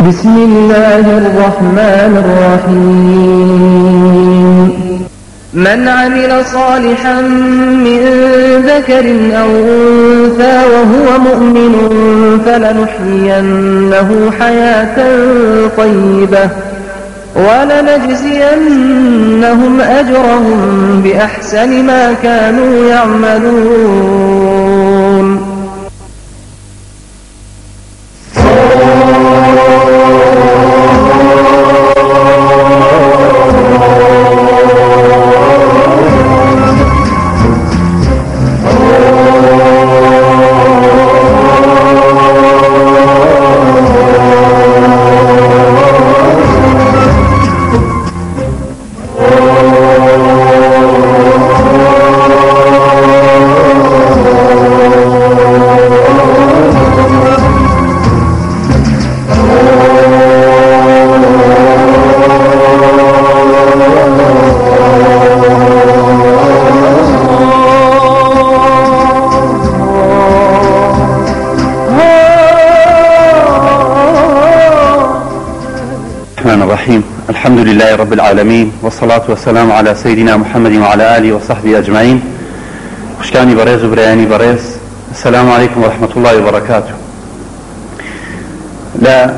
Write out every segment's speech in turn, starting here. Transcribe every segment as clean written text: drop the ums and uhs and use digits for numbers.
بسم الله الرحمن الرحيم من عمل صالحا من ذكر أو أنثى وهو مؤمن فلنحيينه حياة طيبة ولنجزينهم أجرهم بأحسن ما كانوا يعملون الحمد لله رب العالمين والصلاة والسلام على سيدنا محمد وعلى آله وصحبه أجمعين. خوشكانی بەڕێز و برایانی بەڕێز، السلام عليكم ورحمة الله وبركاته. لا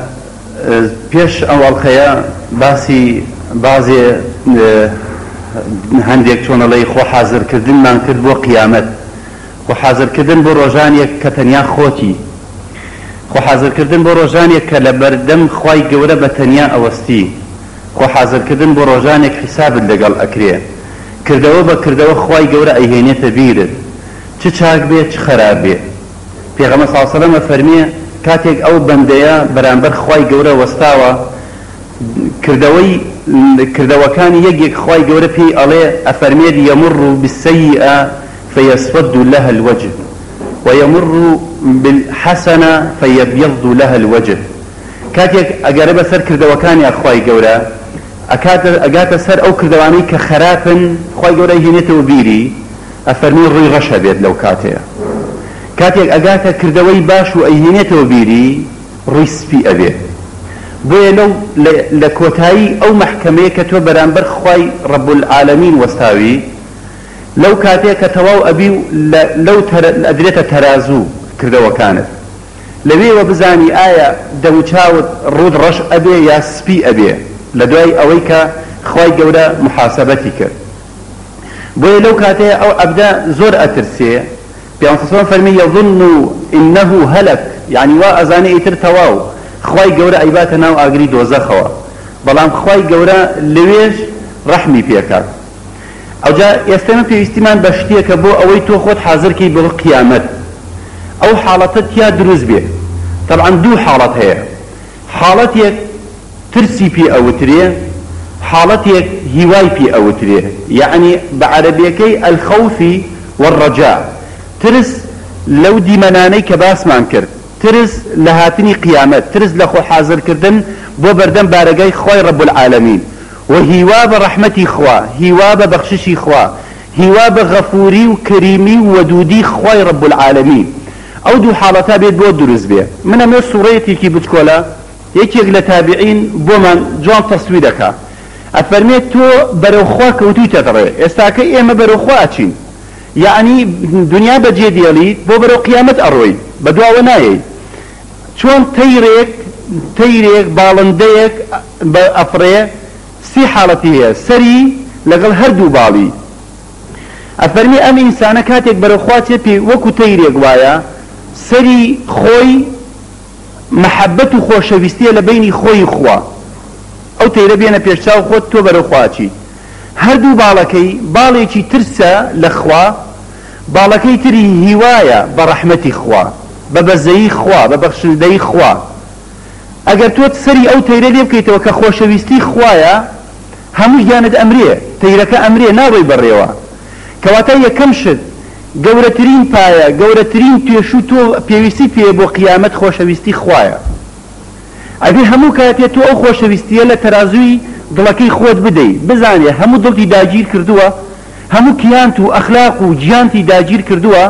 پیش اول خیا باسی بعضی هەندێک چۆنەڵەی خۆ حازرکردنمان کرد بۆ قیامەت، خۆ حازرکردن بۆ ڕۆژانێک کە تەنیا خۆتی، خۆ حازرکردن بۆ ڕۆژانێک کە لە بەردەم خوای گەورە بە تەنیا ئەوەستی، خۆ حازرکردن بۆ ڕۆژانێک حیسابت لەگەڵ ئەکرێ، کردەوە بە کردەوە خوای گەورە ئەیهێنێتە بیرت، چ چاک بێت چ خراپ بێت. پێغەمبەر صلی الله علیه و سلم فەرمیێ کاتێک ئەو بەندەیە بەرامبەر خوای گەورە وەستاوە، کردەوەکانی یەکێک خوای گەورە پێی ئەڵێ ئەفەرمێت يمر بالسيئة فيسود لها الوجه ويمر بالحسنة فيبيض لها الوجه. کاتێک ئەگەرە بەسەر کردەوەکانی خوای گەورە ئەگاتە سەر ئەو کردەوانەی کە خراپن، خوای گەورە هێنێتەوە بیری، ئەفەرمی ڕووی ڕەشە بێت لەو کاتەیە. کاتێک ئەگاتە کردەوەی باش و ئەیهێنێتەوە بیری، ڕووی سپی ئەبێت. بۆیە لە کۆتایی ئەو مەحکەمەیە کە تۆ بەرامبەر خوای ڕەب العالەمین وەستاوی، لەو کاتەیە کە تەواو ئەبی و لەو ئەدرێتە تەرازوو کردەوەکانت، لەوێوە بزانی ئایا دەموچاوت ڕوود ڕەش ئەبێ یا سپی ئەبێ لە دوای ئەوەی کە خوای گەورە محاسەبەتی کرد. بۆیە لەو کاتەیە ئەو ئەبدا زۆر ئەترسێ. پێغەمبەر فەرمی يظن إنه هلك، یعنی وا ئەزانێ ئیتر تەواو خوای گەورە ئەیباتە ناو ئاگری دۆزەخەوە، بەڵام خوای گەورە لەوێش ڕەحمی پێکات. ئەوجا ئێستەمە پێویستیمان بە شتێکە بۆ ئەوەی تۆ خۆت حازرکەی بۆ قیامەت، ئەو حاڵەتت یا دروست بێ. طبعا دوو حاڵەت هەیە، حاڵەتێک ترسی پێ ئەوترێ، حاڵەتێک هیوای پێ ئەوترێ، یعنی بە عەرەبیەکەی الخەوفی والرەجاء. ترس لەو دیمەنانەی کە باسمان کرد، ترس لە هاتنی قیامەت، ترس لە خۆ حازرکردن بۆ بەردەم بارەگای خوای ڕەب العالەمین، و هیوا بە ڕەحمەتی خوا، هیوا بە بەخششی خوا، هیوا بە غەفوری و کەریمی و وەدودی خوای ڕەب العالەمین. ئەو دوو حاڵەتا بێت بۆ دروست بێ. من ئەمێ سوڕەیەکێکی بچکۆلە یەکێک لە تابعین بۆمان جوان تەسویر دەکا، ئەفەرمێت تۆ بەرەو خوا کەوتوویتە دەڕێ، ئێستاکە ئێمە بەرەو خوا ئەچین، یعنی دنیا بەجێ دێڵیت بۆ بەرەو قیامەت ئەڕۆی، بە دواوە نایەی. چۆن تەیرێک باڵندەیەک بە ئەفڕێ، سی حاڵەتی هەیە، سەری لەگەڵ هەردوو باڵی. ئەفەرمی ئەم ئینسانە کاتێک بەرەو خوا چێ پێی وەکو تەیرێک وایە، سەری خۆی مەحەبەت و خۆشەویستیە لە بینی خۆی خوا، ئەو تەیرە بێنە پێشچاو خۆت، تۆ بەرەو خواچی. هەردوو باڵەکەی، باڵێکی ترسە لە خوا، باڵەکەی تری هیوایە بە ڕەحمەتی خوا، بە بەزەیی خوا، بە بەخشندەی خوا. ئەگەر تۆ سەری ئەو تەیرە لێ بکەیتەوە کە خۆشەویستی خوایە، هەموو گیانت ئەمرێ، تەیرەکە ئەمرێ، ناڕۆی بەڕێوە. کەواتە یەکەم شت، گەورەترین پایە، گەورەترین توێشوو تۆ پێویستی پێ بۆ قیامەت خۆشەویستی خوایە. ئەبێ هەموو کاتێ تۆ ئەو خۆشەویستیە لە تەرازووی دڵەکەی خۆت بدەیت، بزانێ هەموو دڵی داگیر کردووە، هەموو کیانت و ئەخلاق و گیانتی داگیر کردووە،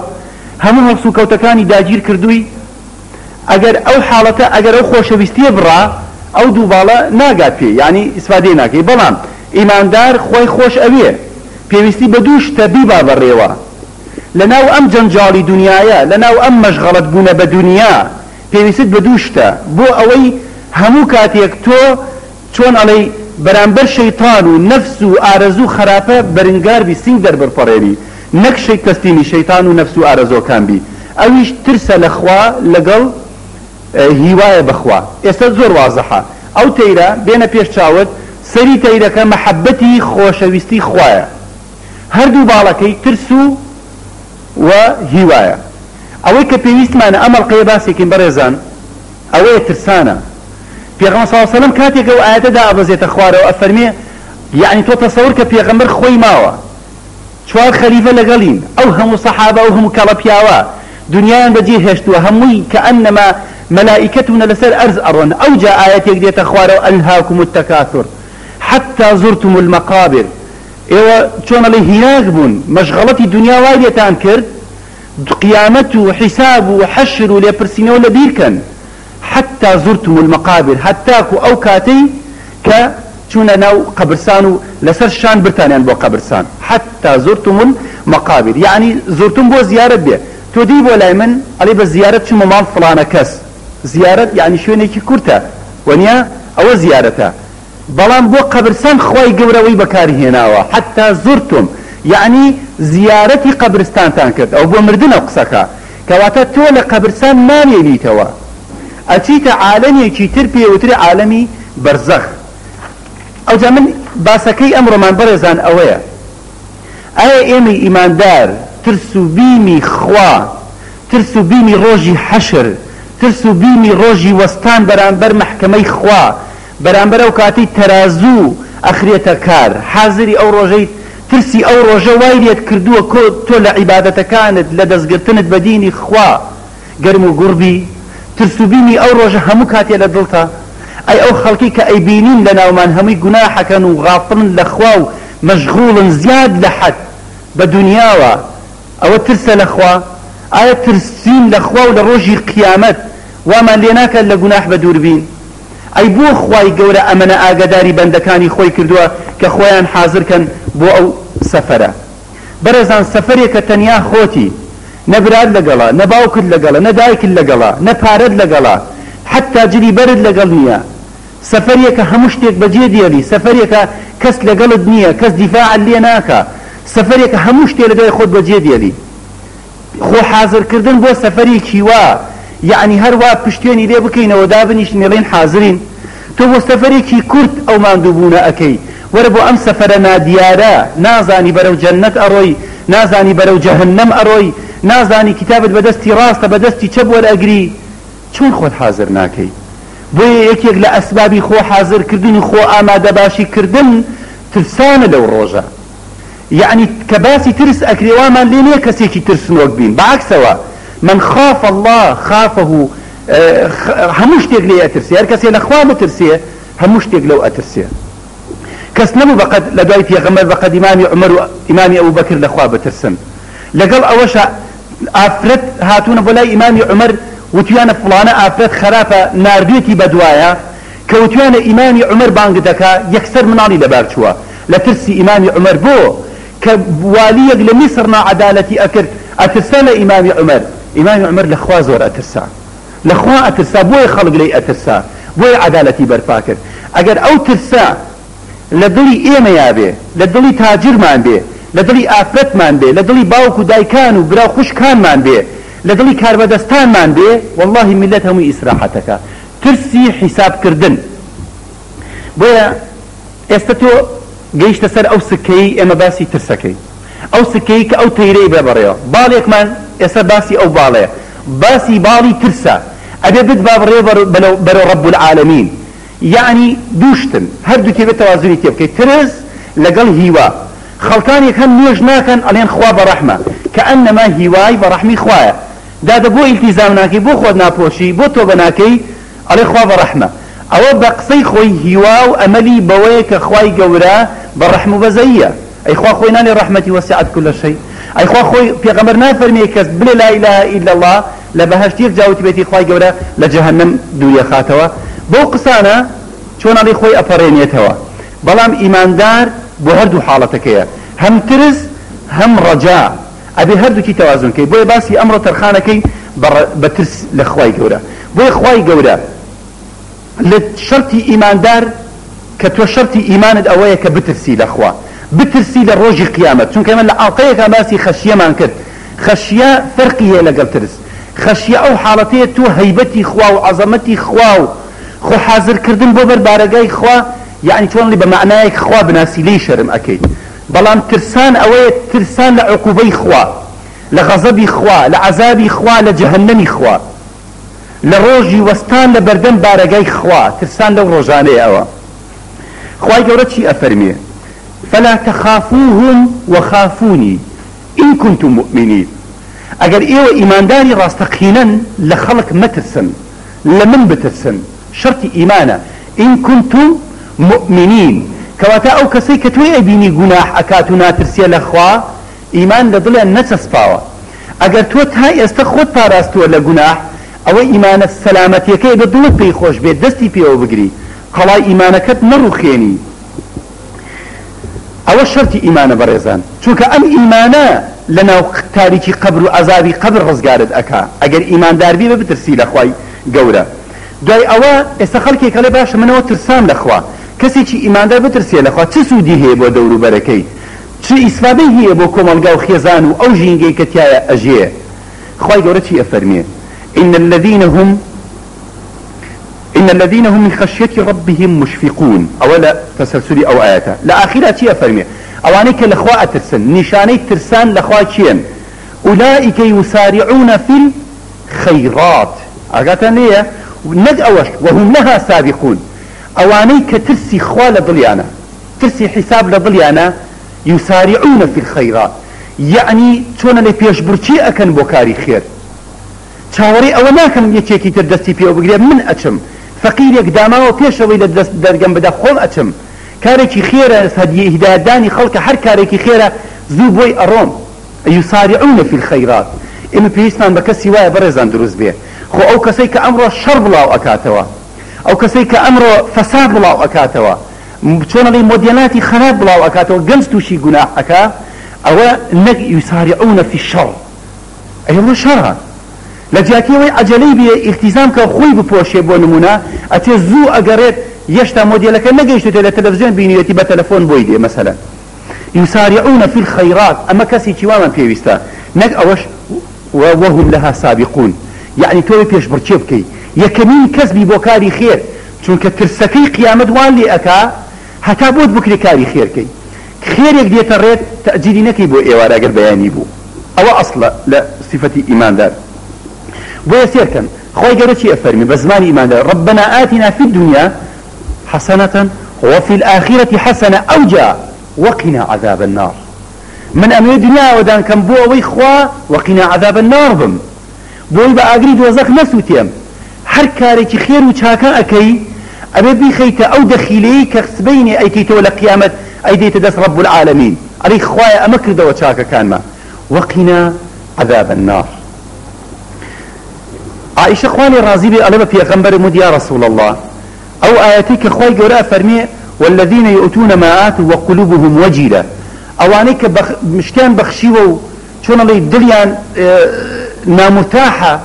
هەموو هەڵس و کەوتەکانی داگیر کردووی. ئەگەر ئەو حاڵەتە، ئەگەر ئەو خۆشەویستیە بڕا، ئەو دوو باڵە ناگات پێ یعنی ئیسفادەی ناکەی بەڵام ئیماندار خۆی خۆش ئەوێ پێویستی بە دوو شتە بیبا بەڕێوە لەناو ئەم جەنجاڵی دنیاە لەناو ئەم مەشغەڵەت بوونە بە دنیا پێویست بە دوو شتە بۆ ئەوەی هەموو کاتێک تۆ چۆن ئەڵێ بەرامبەر شەیطان و نەفس و ئارەزوو خراپە بەرنگار بی سینگ دەربڕپەڕێنی نەک شەی تەستیمی شەیطان و نەفس و ئارەزۆکان بی ئەویش ترسە لە خوا لەگەڵ هیوایە بەخوا ئێستا زۆر وازەحە ئەو تەیرە بێنە پێش چاوت سەری تەیرەکە مەحەبەتی خۆشەویستی خوایە هەردوو باڵەکەی ترس و هیوایە ئەوەی کە پێویستمانە ئەمەڵقەیە باسێکین بەڕێزان ئەوەیە ترسانە پێغەمبەر صلی الله علیه و سلم کاتێک ئەو ئاەتەدا ئەبەزێتە خوارەوە ئەفەرمێ یعنی تۆ تەسەور کە پێغەمبەر خۆی ماوە چوار خەلیفە لەگەڵین ئەو هەموو سەحابە ئەو هەموو کەڵە پیاوە دنیایان بەجێ هێشتووە هەمووی کە ئەنەما مەلائیکەتونە لەسەر ئەرز ئەڕۆن ئەو جا ئاەتێک دێتە خوارەوە ئەلهاکم التەکاثر حتى زرتم المقابر ئێوە چۆن ئەڵێ هیلاک بوون مەشغەڵەتی دنیا وای لێتان کرد قیامەت و حیساب و حەشر و لێپرسینەوە لە بیرکەن حتى زرتم المقابر حتاكو أو كاتي كچونە ناو قبرسان و لەسەر شان برتانیان بۆ قبرسان حتى زرتم المقابر يعني زرتم بۆ زیارەت بێ تۆ دی بۆ لای من ئەڵێ بە زیارەت چمە ماڵ فڵانە کەس زیارەت يعني شوێنێکی کورتە وەنیا ئەوە زیارەتە بەڵام بۆ قبرسان خۆی گەورەوەی بەکارهێناوە حتى زرتم يعني زیارەتی قبرستانتان کرد ئەو بۆ مردنە قسەکە کەواتە تۆ لە قبرسان نامێنیتەوە ئەچیتە عالەمێکی تر پێوترێ عالەمی بەرزەخ ئەوجا من باسەکەی ئەمڕۆمان بەڕێزان ئەوەیە ئایا ئێمەی ئیماندار ترس و بیمی خوا ترس و بیمی ڕۆژی حەشر ترس و بیمی ڕۆژی وەستان بەرامبەر مەحکەمەی خوا بەرامبەر ئەو کاتی تەرازوو ئەخرێتە کار حازری ئەو ڕۆژەی ترسی ئەو ڕۆژە وای لێت کردووە تۆ لە عیبادەتەکانت لە دەستگرتنت بە دینی خوا گەرم و گوڕبی ترسوبینی ئەو ڕۆژە هەموو کاتێ لە دڵتا ئەی ئەو خەڵکی کە ئەیبینین لە ناومان هەمووی گوناحەکەن و غافڵن لە خوا و مەشغوڵن زیاد لە حەد بە دنیاوە ئەوە ترسە لە خوا ئایا ترسین لە خوا و لە ڕۆژی قیامەت وامان لێ ناکەن لە گوناح بە دووربین ئەی بۆ خوای گەورە ئەمەنە ئاگاداری بەندەکانی خۆی کردووە کە خۆیان حازرکەن بۆ ئەو سەفەرە بەڕێزان سەفەرێکە تەنیا خۆتی نەبراد لەگەڵا نەباوکت لەگەڵا نەدایکت لەگەڵا نەپارەت لەگەڵا حتا جلی بەرت لەگەڵ نییە سەفەرێکە هەموو شتێک بەجێ دێڵی سەفەرێکە کەس لەگەڵت نییە کەس دیفاعت لێ ناکە سەفەرێکە هەموو شتێک لە دوای خۆت بەجێ دێڵی خۆ حازرکردن بۆ سەفەرێکی وا یعنی هەروە پشتێنی لێ بکەینەوە دابنیشن نێڵێن حازرین تۆ بۆ سەفەرێکی کورت ئەو ماندووبوونە ئەەکەی وەرە بۆ ئەم سەفەرە نادیارە نازانی بەرەو جەننەت ئەڕۆی نازانی بەرەو جەهەنەم ئەڕۆی نازانی کتابت بەدەستی ڕاستە بەدەستی چەپ وەرئەگری چۆن خۆت حازر ناکەی بۆیە یەکێک لە ئەسبابی خۆ حازرکردن و خۆ ئامادە باشی کردن ترسانە لەو ڕۆژە یعنی کە باسی ترس ئەکرێوامان لێ نییە کەسێکی ترسنۆک بین بەعکسەوە من خاف الله خافه هەموو شتێک لێ ئەترسێ هەر کەسێ لە خوا بترسێ هەموو شتێک لەو ئەترسێ کەس نەبوو بەقەد لە دوای پێغەمبەر بەقەد ئیمامی عومەر و ئیمامی ئەبوبەکر لە خوا بترسن لەگەڵ ئەوەشە ئافرەت هاتوونە بۆ لای ئیمامی عومەر وتویانە فڵانە ئافرەت خراپە ناردوێتی بەدوایە کە وتویانە ئیمامی عومەر بانگ دەکا یەکسەر مناڵی لەبار چووە لە ترسی ئیمامی عومەر بۆ کە والیەک لە میسر ناعەدالەتی ئەکرد ئەترسا لە ئیمامی عومەر ئیمامی عومەر لە خوا زۆر ئەترسا لە خوا ئەترسا بۆیە خەڵک لێی ئەترسا بۆیە عەدالەتی بەرپا کرد ئەگەر ئەو ترسا لە دڵی ئێمە یابێ لە دڵی تاجرمان بێ لە دڵی ئافرەتمان بێ لە دڵی باوک و دایکان و برا خوشکانمان بێ لە دڵی کاربەدەستانمان بێ والله میلەت هەمووی ئیسراحەتەکە ترسی حیسابکردن بۆیە ئێستا تۆ گەیشتە سەر ئەو سکەی ئێمە باسی ترسەکەی ئەو سکەی کە ئەو تەیرەی بێبڕێەوە باڵێکمان ئێستا باسی ئەو باڵەیە باسی باڵی ترسە ئەبێ بت بابڕێ بەرەو ڕەب العالەمین یعنی دووشتن هەردوو تێبێت تەوازنی تێ بکەیت ترس لەگەڵ هیوا خەڵکانێک هەم نوێژ ناکەن ئەڵێن خوا بەڕەحمە کە ئەنەما هیوای بەڕەحمی خوایە دادە بۆ ئیلتیزام ناکەی بۆ خۆت ناپۆشی بۆ تۆ بە ناکەی ئەڵێ خوا بەڕەحمە ئەوە بە قسەی خۆی هیوا و ئەمەلی بەوەیە کە خوای گەورە بەڕەحم و بەزەیە ئەی خوا خۆی نالێ ڕەحمەتی وەسعت کل شەی ئەی خوا خۆی پێغەمبەر نافەرمێ کەس بڵێ لا ئیلاهە ئیلا الله لە بەهەشت یەک جاوتی بێتی خوای گەورە لە جەهەنەم دووریە خاتەوە بۆ قسانە چۆن ئەڵێ خۆی ئەپەڕێنێتەوە بەڵام ئیماندار بۆ هەردوو حاڵەتەکەیە هەم ترس هەم ڕەجا ئەبێ هەردووکی تەوازن کەی بۆیە باسی ئەمڕۆ تەرخانەکەی بە ترس لە خوای گەورە بۆیە خوای گەورە لە شەرتی ئیماندار کە تۆ شەرتی ئیمانت ئەوەیە کە بترسی لە خوا بترسی لە ڕۆژی قیامەت چونکە من لە ئاڵقەیەکە باسی خەشیەمان کرد خەشیە فەرقی هەیە لەگەڵ ترس خەشیە ئەو حاڵەتەیە تۆ هەیبەتی خوا و عەزەمەتی خوا و خۆ حازرکردن بۆ بەربارەگای خوا یعنی چۆن بە معنایەک خوا بناسی لێی شەرم ئەکەیت بەڵام ترسان ئەوەیە ترسان لە عقوبەی خوا لە غەزەبی خوا لە عەزابی خوا لە جەهەنەمی خوا لە ڕۆژی وەستان لە بەردەم بارەگای خوا ترسان لەو ڕۆژانەیە ئەوە خوای گەورە چی ئەفەرمێ فلا تخافوهم وخافوني إن كنتم مؤمنين ئەگەر ئێوە ئیمانداری ڕاستەقینەن لە خەڵک مەترسن لە من بترسن شەرتی ئیمانە إن كنتم مؤمنين کەواتە ئەو کەسەی کە توی ئەبینی گوناح ئەکات و ناترسیە لە خوا ئیمان لە دڵیان نەچەسپاوە ئەگەر تۆ تا ئێستا خۆت پاراستووە لە گوناح ئەوە ئیمانە سەلامەتیەکەی بە دڵت پێی خۆش بێت دەستی پێوە بگری قەڵای ئیمانەکەت نەڕوخێنی ئەوە شەرتی ئیمانە بەڕێزان چونکە ئەم ئیمانە لە ناو تاریکی قەبر و عەزابی قەبر ڕزگارت ئەکا ئەگەر ئیماندار بی بە بترسی لە خوای گەورە دوای ئەوە ئێستا خەڵکێک هەڵێ باشە منەوە ترسام لە خوا کەسێکی ئیماندار بترسێ لە خوا چ سوودی هەیە بۆ دەور و بەرەکەی چ ئیسفادەی هەیە بۆ کۆمەلگا و خێزان و ئەو ژینگەی کە تایە ئەژێ خوای گەورە چی ئەفەرمێ إن الذين هم من خشية ربهم مشفقون أولا تسلسل أو آياته لا آخرها تي أفرمي أوانيك الأخوة ترسن نشاني ترسان الأخوة تيين أولئك يسارعون في الخيرات أقاتنية ندأوش وهم لها سابقون أوانيك ترسي خوال ضليانا ترسي حساب لضليانا يسارعون في الخيرات يعني شون اللي بيش برشي أكن بوكاري خير چاوەڕێ ئەوە ناکەم یەکێکی تر دەستی پێوە بگرێ من ئەچم فەقیرێک داماوە پێشەوەی لە دەست دەرگەم بدە خۆم ئەچم کارێکی خێرە هەدیە هیدایەتدانی خەڵکە هەر کارێکی خێرە زوو بۆی ئەڕۆم یوسارعون فی الخەیرات ئێمە پێویستمان بە کەسی وایە بەڕێزان دروست بێ خۆ ئەو کەسەی کە ئەمڕۆ شەڕ بڵاو ئەکاتەوە ئەو کەسەی کە ئەمڕۆ فەساد بڵاو ئەکاتەوە چۆنەڵی مۆدێلاتی خراپ بڵاو ئەکاتەوە گەنج تووشی گوناح ئەکا ئەوە نەک یوسارعون فی الشەڕ ئەوە شەڕە لە جیاتیەوەی عەجەلەی بێ ئیلتیزام کە خۆی بپۆشێ بۆ نمونە ئەتێ زوو ئەگەڕێت یەشتا مۆدێلەکە نەگەیشتێت لە تەلەڤیزیۆن بینیوێتی بە تەلەفۆن بۆی دێ مەسەلەن یوسارعون فی الخەیرات ئەمە کەسێکی وامان پێویستە نەک ئەوەش وهم لها سابقون یعنی تۆی پێش بڕچێ بکەی یەکەمین کەس بی بۆ کاری خێر چونکە ترسەکەی قیامەت وان لێ ئەکا هەتا بۆت بکرێ کاری خێرکەی خێرێک دێتە ڕێت تەجیری نەکەی بۆ ئێوارە ئەگەر بەیانی بوو ئەوە ئەسڵە لە صفەتی ئیماندار بۆیە سێرکەن خۆی گەورە چی ئەفەرمی بە زمانی ئیماندار ربنا آتنا في الدنيا حسنة وفي الآخرة حسنة أو جاء وقنا عذاب النار من أمي دنيا ودان كم بو أوي خوا وقنا عذاب النار بم بوي بأقريد وزاق نسوتيم هر كاريكي خير وشاكا أكي أبي بيخيت أو دخيلي كخسبيني أي كيت ولا قيامة أي ديت دس رب العالمين أري خوايا أمكر دو وشاكا كان ما وقنا عذاب النار عائشة خواني رازي بي ألبا في أغنبر مد يا رسول الله أو آياتك خواي قراء فرمي والذين يؤتون ما آتوا وقلوبهم وجلة أوانيك مشتان بخشيوه شون اللي دليان نامرتاحة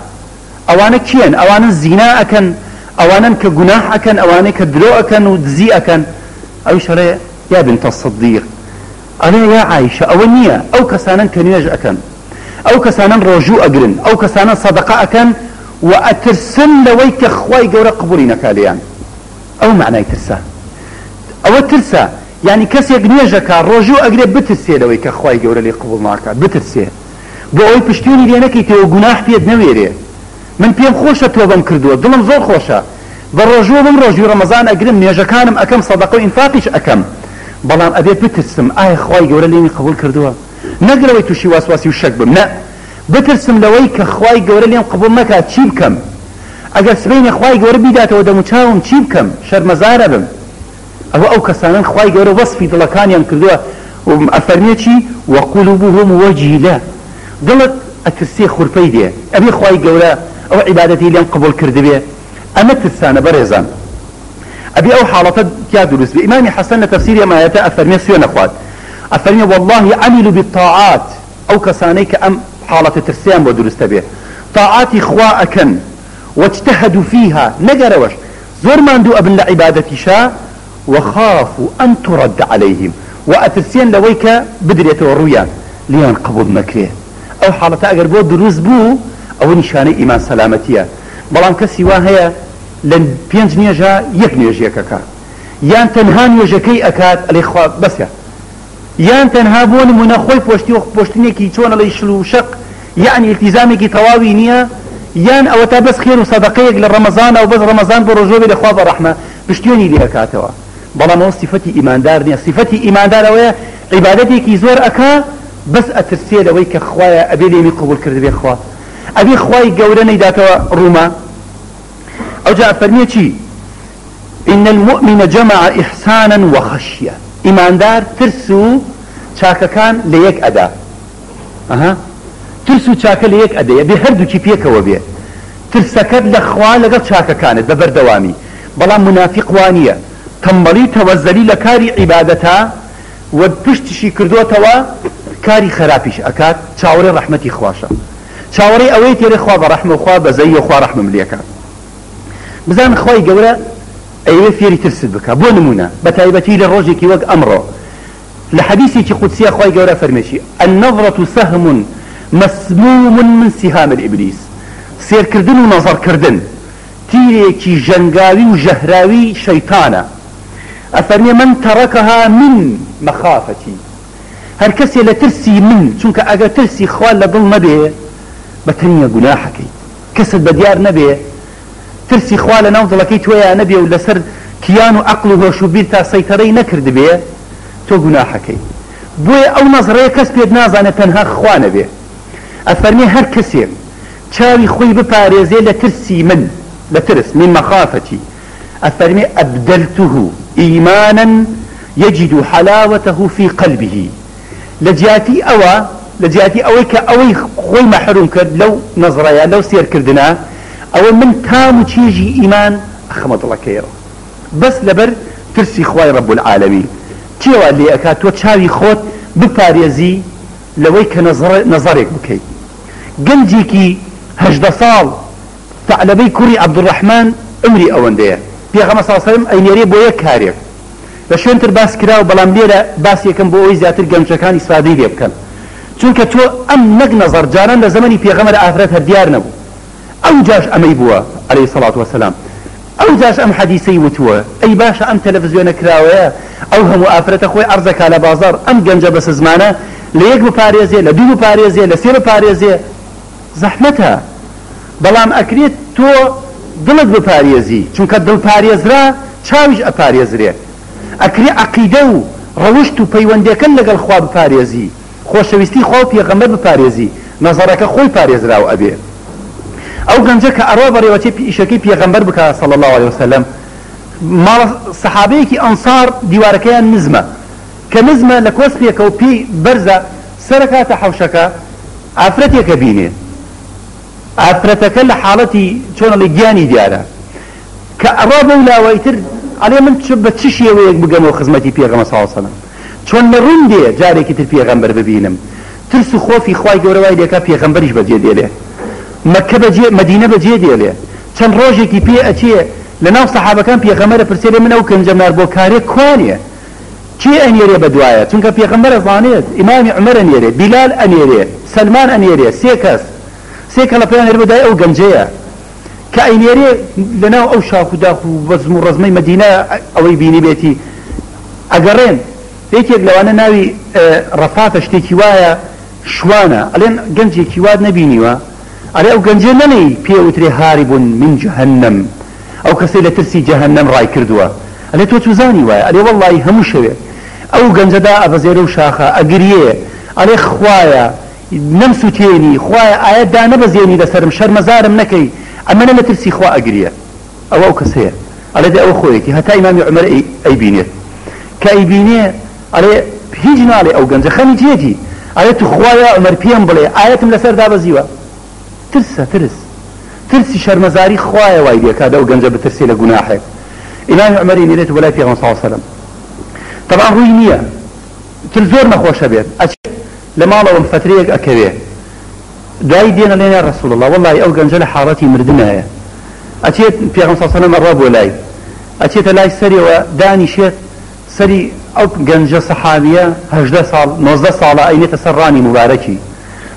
أوانك كيان أوانا الزناء أكن أوانا كجناح أكن أوانك درو أكن ودزي أكن أو شريع يا بنت الصديق أنا يا عائشة أولنية أو كسانا كنيج أكن أو كسانا رجوع أجرن أو كسانا صدقاء أكن وأترسن لويك خواي قورا قبولين كاليان أو معنى ترسى أو ترسى يعني كسي نيجك رجوع أقرب بترسي لويك خواي قورا لي قبول معك بترسي بو أوي پشتوني لينكي تو گناح بيد نويري من بيم خوشة توبم كردو ظلم زور خوشة بالرجوع من رجوع رمضان أقرب نيجكانم أكم صدقه إنفاقش أكم بلان أبي بترسم آي خواي قورا لي قبول كردو نقروي توشي واسواسي وشك بم لا بترسم لويك خواي قورا لي قبول مكا چی بكم اگر سبين خواي قورا بيداته ودموچاوم چی بكم شرمزارة بم او كسانان خواي قورا وصفي دلكانيان كردوه وأفرميتي وقلوبهم وجلة دلت أترسي خرفي دي أبي خواي قورا أو عبادتي لين قبول كردبيه أما ترسانة بريزان أبي أو حالة يا دروس بإمام حسن تفسير ما يتا أفرمي سيون أخوات أفرمي والله عملوا بالطاعات أو كسانيك أم حالة ترسيان ودروس تبيه طاعات إخواءكن واجتهدوا فيها نقروش زور ما ندو أبن لعبادة شاء وخافوا أن ترد عليهم وأترسيان لويك بدرية الرؤيا ليان قبول مكريه أو حالة أقربوا دروس بو أو نشاني إيمان سلامتية بلان كسي واهي لن بينج نيجا يك نيجا كاكا يان تنها نيجا كي أكاد الإخوة بس يان تنها بون مناخوي بوشتيني كي تون على يشلو شق يعني التزامي كي تواوي نيا يان أو تابس خير وصدقيك للرمضان أو بس رمضان برجوبي لإخوة بالرحمة بشتيوني لي أكاتوا بلان هو صفتي إيمان دار نيا صفتي إيمان دار ويا عبادتي كي زور أكا بس أترسيه لويك أخوايا أبي لي قبول كرد بي أخوات أبي أخواي قولني داتوا روما أو جاء فرميتي إن المؤمن جمع إحسانا وخشية إيمان دار ترسو شاكا كان ليك أدا ترسو شاكا ليك أدا يبي هردو كي بيك وبيه ترسكت لأخوة لقد شاكا كانت ببردوامي بلا منافق وانية تنبلي توزلي لكاري عبادتها وبشتشي كردوتها كاري خرابيش أكاد شاوري رحمتي خواشا شاوري أويتي لإخوة برحمة وخوة بزي وخوة رحمة مليكا بزان خواهي قولة أيوة فيري ترسد بك بو نمونا بتايبتي للرجي كي وق أمره لحديثي كي قدسية خواهي قولة فرمشي النظرة سهم مسموم من سهام الإبليس سير كردن ونظر كردن تيري كي جنقاوي وجهراوي شيطانا أفرمي من تركها من مخافتي هر كسي لترسي من چونك اگر ترسي خوال لضل نبي بتنيا قناحكي كسد بديار نبي ترسي خوال نوضلكي تويا نبي ولا سر كيانو عقله وشبير تا سيطري نكرد بي تو قناحكي بوي او نظرية كسبيد نازانة تنها خوان بي افرمي هر كسي چاوي خوي بپاريزي لترسي من لترس من مخافتي افرمي ابدلته ايمانا يجد حلاوته في قلبه لجاتي أوي كأوي خوي محروم كرد لو نظريا لو سير كردنا أو من تام تيجي إيمان أخمد الله كيرا بس لبر ترسي خواي رب العالمين تيوا اللي أكاد وتشاوي خوت بباريزي لوي كنظرك بكي قنجيكي هجد صال ثعلبي كوري عبد الرحمن عمري أوان ديه بيغمى صلى الله عليه وسلم أين يريب ويكاريك لشون تر باس كراو بلام ليرة باس يكن بو زياتر قمشكان إسفادي لي بكن چونك تو أم نق نظر جاران لزمني بيغمر آخرتها ديار نبو أو جاش أمي بوا عليه الصلاة والسلام أو جاش أم حديثي وتوا أي باشا أم تلفزيون كراوية أو هم آخرت أخوي أرزك على بازار أم قنجة بس زمانه ليك بباريزي لدو بباريزي لسير بباريزي زحمتها بلام أكريت تو دلت بباريزي چونك دل باريز را چاوش أباريز ريه أكري عقيدة روشت وبيونديك لقى الخواب باريزي خوشويستي خواب يغمر بباريزي نظرك خوي باريز راو أبيه أو قنجك أروبر يوتي بإشاكي بيغمر بك صلى الله عليه وسلم ما صحابيك أنصار ديواركيان نزمة كنزمة لكوسبيك وبي برزة سركات حوشك عفرتك بيني عفرتك لحالتي شون لجاني ديارة كأروبر لا ويتر عليه من تشبه تشيء وياك بقاموا خدمتي بيغمر صلى الله عليه وسلم شون لرندي جاري كتر بيغمر ببينم ترسو خوفي خواي قورواي ليكا بيغمرش بجي ديالي مكة بجي مدينة بجي ديالي چند روجي كي بي اتي لناو صحابة كان بيغمر برسيلي من او كنجم نار بوكاري كوانية كي ان يري بدوايا چونك بيغمر ظانيت امام عمر ان يري بلال ان يري سلمان ان يري سيكا لبيان يري بدايا او قنجية كأين يري لناو او شاكو داخو وزمو رزمي مدينة او يبيني بيتي اقرين بيتي لوانا ناوي رفافة شتيكي وايا شوانا الين قنجي كيواد نبينيوا علي او قنجي نني بيوتري هارب من جهنم او كسيلة ترسي جهنم راي كردوا علي تو توزاني وايا علي والله همو شوي او قنجي دا افزيرو شاخة اقريه علي خوايا نمسو تيني خوايا آيات دا نبزيني لسرم شرمزارم نكي اما انا ترسي خوا اقريه او كسيه علي دا او خويتي هتا امام عمر اي بينيت كاي بينيه علي هيجنا علي او قنجي خاني تيتي علي تخوايا عمر بيان بلي آياتم لسر دا بزيوا ترسي شرمزاري خوايا وايديك هذا وقنجة بترسي لقناحك إمام عمري نيرت ولا في صلى الله عليه وسلم طبعا روينية تلزور نخوش بيت لما لو فتريق أكبر داي دينا لنا رسول الله والله أو جنجل حارتي مردنا أتيت في صلى الله عليه وسلم الرب ولاي أتيت لاي سري وداني شيخ سري أو جنجة صحابية 19 صال أين تسراني مباركي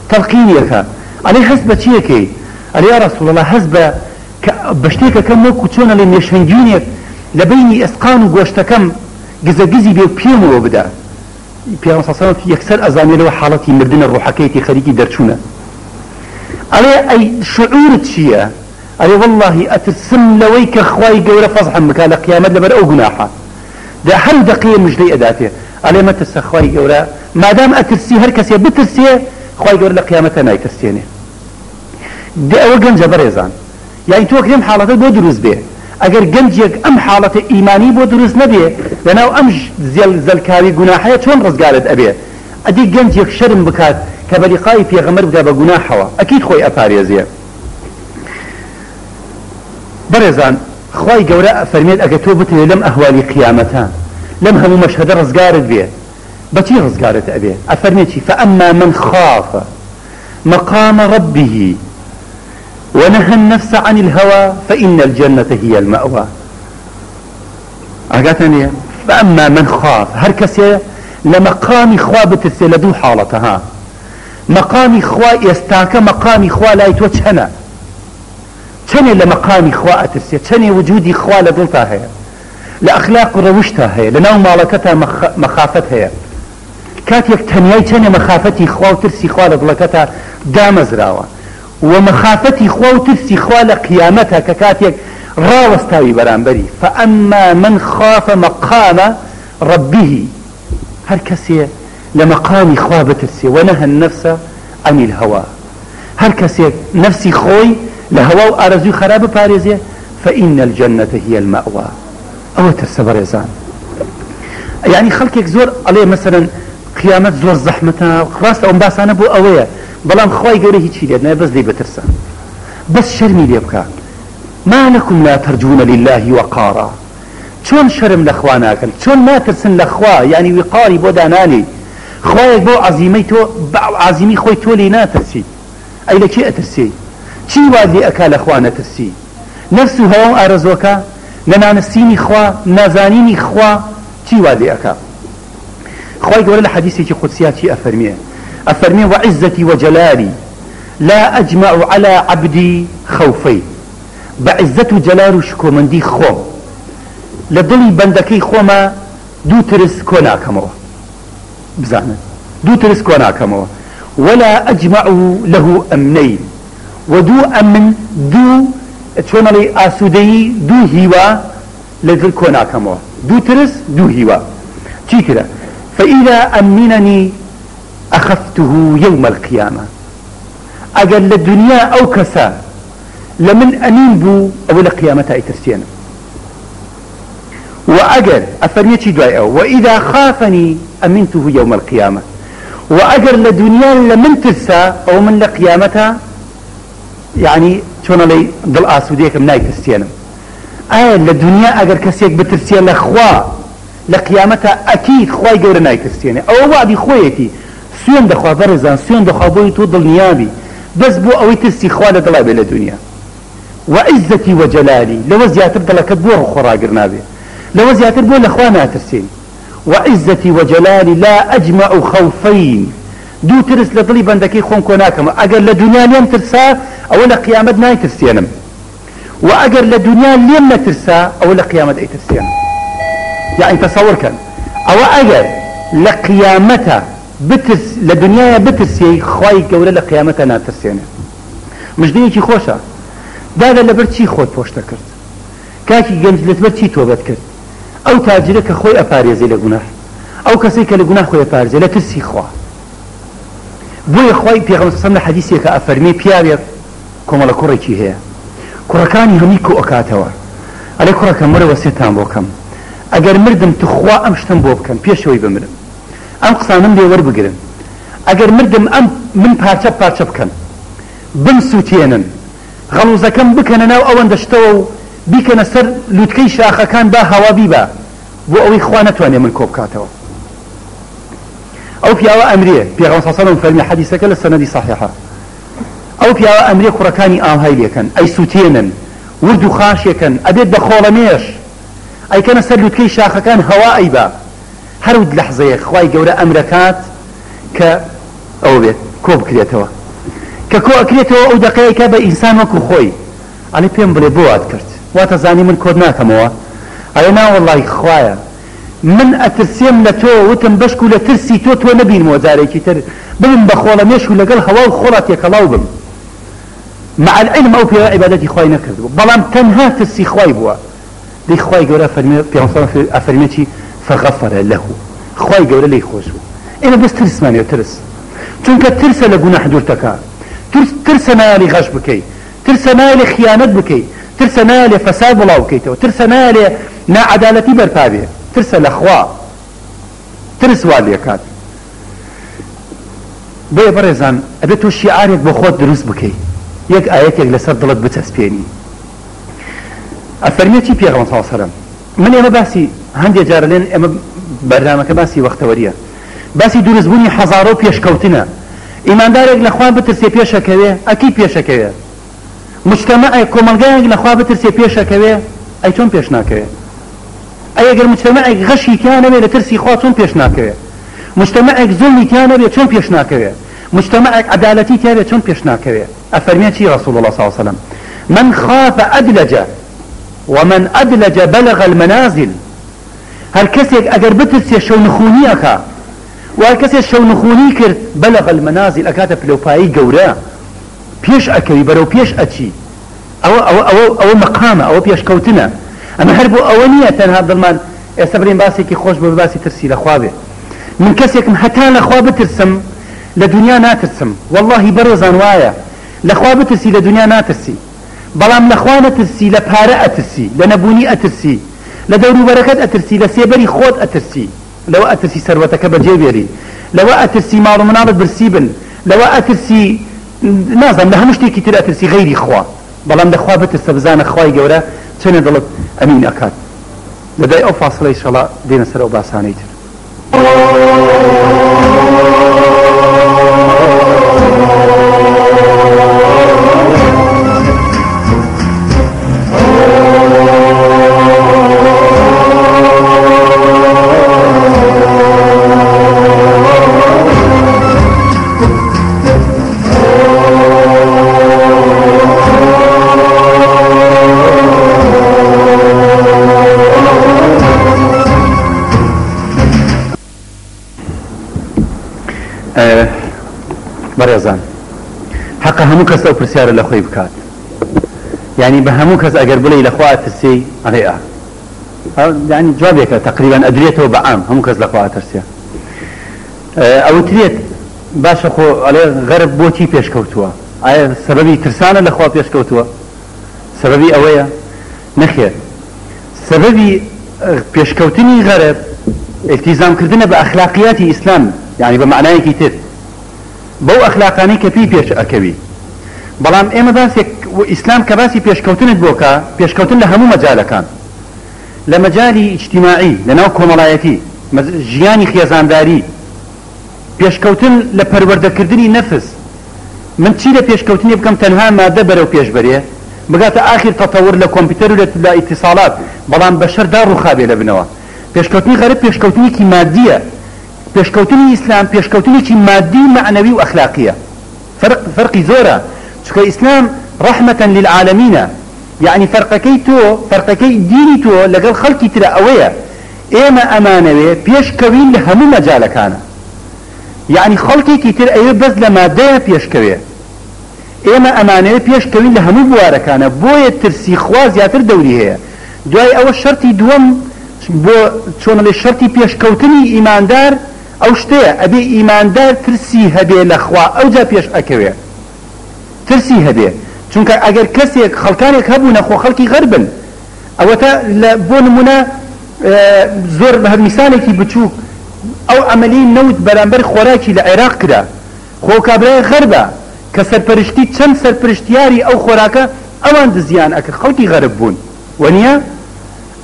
تلقينيك عليه حسب تشيكي عليه يا رسول الله حسب بشتيك كم موك وتشونا لين يشنجينيك لبيني إسقان وقوشتكم جزجزي بيومو وبدأ في صلى الله عليه وسلم يكسر أزامي له حالتي مردنا الروحكيتي خريجي درشونا عليه أي شعور تشيا عليه والله أتسم لويك أخواي قولة فضحا مكان قيامة لبر أو جناحة ده هل دقيقة مش لي أداته عليه ما تس أخواي قولة ما دام أترسي هركسي بترسي أخواي قولة قيامتنا يترسيني ده أول جنجة بريزان يعني تو كريم حالته بو دروز به اگر گنجيك ام حالته ايماني بو دروز نبيه لانه امج زلكاوي گناحيه چون رزقارت ابيه ادي گنجيك شرم بكات كبلقاي في غمر بدا بگناحوا اكيد خوي افاريزيه برزان خوي جوراء فرميت اگر تو بت لم اهوالي قيامتان لم هم مشهد رزقارت بيه بتي رزقارت ابيه افرميتي فاما من خاف مقام ربه ونهى النفس عن الهوى فإن الجنة هي المأوى أقاتني فأما من خاف هركسي لمقام خوا بترسل حالتها مقام خوا يستاك مقام خوا لا يتوجهنا تني لمقام خوا أترسي تني وجودي خوا لدلتها هي لأخلاق روشتها هي لنو مالكتها مخافتها هي كاتيك تنياي تني مخافتي خوا وترسي خوا لدلكتها دامزراوة ومخافتي خوا وترسي خوا لقيامتها ككاتيك راوستاوي برانبري فأما من خاف مقام ربه هركسي لمقام خوا بترسي ونهى النفس عن الهوى هركسي نفسي خوي لهوا وأرزو خراب باريزي فإن الجنة هي المأوى أو ترسى بريزان يعني خلقك زور عليه مثلا قيامت زور زحمتها خلاص أو مباسانا بو أوية بلان خواي قولي هيك لأنه بس دي بترسى بس شرمي ليبكا ما لكم لا ترجون لله وقارا شون شرم لأخواناك شون ما ترسن لأخوا يعني وقاري بوداناني خوايك بو عظيمي خوي تولي نا ترسي أي لكي أترسي چی وادی اکا لخوانا ترسی نفسو هوا ارزوکا ننانسینی خوا نزانینی خوا چی وادی اکا خواهی قول الحديثي كي قدسياتي أفرميه وعزتي وجلالي لا أجمع على عبدي خوفي بعزة جلال شكو من دي خوم لدلي بندكي خوما دو ترس كونا كمو بزانا دو ترس كونا كمو ولا أجمع له أمنين ودو أمن دو تشونا لي آسودي دو هيوا لدل كونا كمو دو ترس دو هيوا تي كده فإذا أمنني أخفته يوم القيامة أقل الدنيا أو كسا لمن أمين بو أول قيامة أيترسينا وأقل أفرميتي دعاء وإذا خافني أمنته يوم القيامة وأقل الدنيا لمن ترسى أو من قيامتها يعني شون لي ضل آسوديك من أيترسينا الدنيا أقل كسيك بترسينا لخوا لقيامتها أكيد خواي قول نايترسينا أو وعدي خويتي سيون دخوا برزان سيون دخوا بوي توضل نيابي بس بو أوي ترسي خوالة دلابي للدنيا وعزتي وجلالي لو زياتر دلك بور خورا قرنابي لو زياتر بو لأخوانا ترسين وعزتي وجلالي لا أجمع خوفين دو ترس لضلي بندكي خون كوناكم أقل لدنيا ليم ترسا أو لقيامت ناي ترسينم وأقل لدنيا ليم ترسا أو لقيامت أي ترسينم يعني تصور كان أو أقل لقيامتها بترس لدنيا بترسي خواي قولة لقيامتها نا ترسينم مش دينيكي خوشة دادا لبرتشي خود بوشتا كرت كاكي جنج لتبرتشي توبت كرت او تاجرك خوي افاريزي لقناح او كسيك لقناح خوي افاريزي لترسي خوا بوي خواي بيغم صلنا حديثي كأفرمي بيابير كومالا كوريكي هي كوركاني هميكو اكاتوا علي كوركا مرة وسيطان بوكم اگر مردم تخوا امشتن بوبكن بيشوي بمرم ام قصانم دي وربقرن اگر مردم ام من پارچه پارچه بكن بمسوتينن غلوزكم بكن ناو اوان دشتو بیکەنە سەر لووتکەی شاخەکان با هەوا بیبە بۆ ئەوەی خوا نەتوانێ من کۆ بکاتەوە. ئەو پیاوە ئەمرێ پێغەمبەر صلی الله علیه و سلم فەرمی حەدیثەکە لە سەنەدی صحیحە ئەو پیاوە ئەمرێ کوڕەکانی ئاڵهای لێکەن ئەی سووتێنن ورد و خاشێکن ئەبێت بە خۆڵەمێش ئەیکەنە سەر لووتکەی شاخەکان هەوا ئەیبا هەرود لەحزەیەک خوای گەورە ئەمرەکات کە ئەو بێت کۆ بکرێتەوە کە کۆ ئەکرێتەوە ئەو دەقەیەکە بە ئینسان وەکو خۆی ئەڵێ پێم بڵێ بۆ وات کرد واتە زانی من کۆت ناکەمەوە ئەڵێ نا وەڵڵی خوایە من ئەترسێم لە تۆ وتم بەشک و لە ترسی تۆ نەبینمەوە جارێکی تر ببم بە خۆڵەمێش و لەگەڵ هەوا و خۆڵا تێکەڵاو بم مع العلم ئەو پێوە عیبادەتی خوای نەکردبوو بەڵام تەنها ترسی خوای بووە دەی خوای گەورە ئەفەرمێتی فغفر له خوای گەورە لێی خۆش بوو ئێمە بەس ترسمانێ ترس چونکە ترسە لە گوناح دوورتەکە ترسە نایە لێ غەش بکەیت ترسە نایە لێ خیانەت بکەیت ترسە نایە لێ فەساد بڵاو بکەیتەوە ترسە نایە لێ نائەدالەتی بەرپا بێ ترسە لە خوا ترس وا لێکات بۆیە بەڕێزان ئەبێت تۆ شیعارێک بۆ خۆت دروست بکەیت یەک ئاەتێک لەسەر دڵت بچەسپێنی ئەفەرمێتی پێغەمبەر صلی الله علیه و سلم من ئێمە باسی هەندێک جارە لێن ئێمە بەرنامەکە باسی وەختەوەریە باسی دروستبوونی حەزارە و پێشکەوتنە ئیماندارێک لە خوا بترسێ پێشەکەوێ ئەکی پێشەکەوێ مجتەمەعێک کۆمەلگایەک لە خوا بترسێ پێشەکەوێ ئەی چۆن پێش ناکەوێ ئەگەر مجتەمەعێک غەشی تیا نەبێ لە ترسی خوا چۆن پێش ناکەوێ مجتەمەعێک زوڵمی تیا نەبێ چۆن پێش ناکەوێ مجتەمەعێک عەدالەتی تیا بێ چۆن پێش ناکەوێ ئەفەرمێتی ڕەسوڵ الله صلی الله علیه و سلم من خاف أدلج ومن أدلج بلغ المنازل هر کەسێک ئەگەر بترسێ شەونخوونی ئەکا و هەر کەسێک شەونخوونی کرد بلغ المنازل ئەکاتە پلەپایی گەورە پێش ئەکەوی بەرەو پێش ئەچی ئەوە مەقامە ئەوە پێشکەوتنە ئەمە هەر بۆ ئەوە نییە تەنها دڵمان ئێستا برین باسێکی خۆش بۆ باسی ترسی لەخوا بێ من کەسێکم هەتا لەخوا بترسم لە دنیا ناترسم واللهی بەڕێزان وایە لەخوا بترسی لە دنیا ناترسی بەڵام لەخوا نەترسی لە پارە ئەترسی لە نەبوونی ئەترسی لە دەوروبەرەکەت ئەترسی لە سێبەری خۆت ئەترسی لەوە ئەترسی سەروەتەکە بەجێ بێری لەوە ئەترسی ماڵ و مناڵت برسی بن لەوە ئەترسی نازانم لە هەموو شتێکی تر ئەترسی غەیری خوا بەڵام لەخوا بترسە بزانە خوای گەورە چەنە دڵت ئەمین ئەکات لەدای ئەو فاصلەی ئینشەڵا دێنە سەر ئەو باسانەی تر بەڕێزان حەقە هەموو کەس ئەو پرسیارە لە خۆی بکات یعنی بە هەموو کەس ئەگەر بڵێ لەخوا ئەترسی ئەڵێ یعنی جوابێکە تقریبا ئەدرێتەوە بە عام هەموو کەس لەخوا ئەترسێ ئەوترێت باشە خۆ ئەڵێ غەرب بۆچی پێشکەوتووە ئایا سەبەبی ترسانە لەخوا پێشکەوتووە سەبەبی ئەوەیە نەخێر سەبەبی پێشکەوتنی غەرب التیزامکردنە بە ئەخلاقیاتی ئیسلام يعني بمعنایەکی تر بەو ئەخلاقانەی کە پێش ئەکەوی بەڵام ئێمە باسێک ئیسلام کە باسی پێشکەوتنت بۆکە پێشکەوتن لە هەموو مەجالەکان لە مەجالی اجتیماعی لەناو کۆمەڵایەتی ژیانی خێزانداری پێشکەوتن لە پەروەردەکردنی نەفس من چی لە پێشکەوتنی بکەم تەنها مادە بەرەو پێشبەرێ بگاتە ئاخر تەتەور لە کۆمپیوتەر و لە ئیتیصالات بەڵام بەشەر ڕووخابێ لە بنەوە پێشکەوتنی غەرب پێشکەوتنیکی مادیە پێشکەوتنی ئیسلام پێشکەوتنیکی مادی معنەوی و ئەخلاقیە فەرقی زۆرە چونکە ئیسلام ڕەحمەتەن للعالەمینە یعنی فەرقەکەی دینی تۆ لەگەڵ خەڵکی ترە ئەوەیە ئێمە ئەمانەوێ پێشکەوین لە هەموو مەجالەکانە یعنی خەڵکێکی تر ئەوێ بەس لە مادەیە پێشکەوێ ئێمە ئەمانەوێ پێشکەوین لە هەموو بوارەکانە بۆیە ترسی خوا زیاتر دەوری هەیە دوای ئەوە شەرتی دووەم بۆ چۆنەڵێ شەرتی پێشکەوتنی ئیماندار ئەو شتەیە ئەبێ ئیماندار ترسی هەبێ لەخوا ئەوجا پێش ئەکەوێ ترسی هەبێ چونکە ئەگەر کەسێک خەڵکانێک هەبوونە خۆ خەڵکی غەربن ئەوەتە بۆ نمونە زۆر بە میسالێکی بچووک ئەو ئەمەلی نەوت بەرامبەر خۆراکی لە عێراق کرا خۆ کابرای غەربە کە سەرپەرشتی چەند سەرپەرشتیاری ئەو خۆراکە ئەوان دزیان ئەکرد خەڵکی غەرب بوون ونیا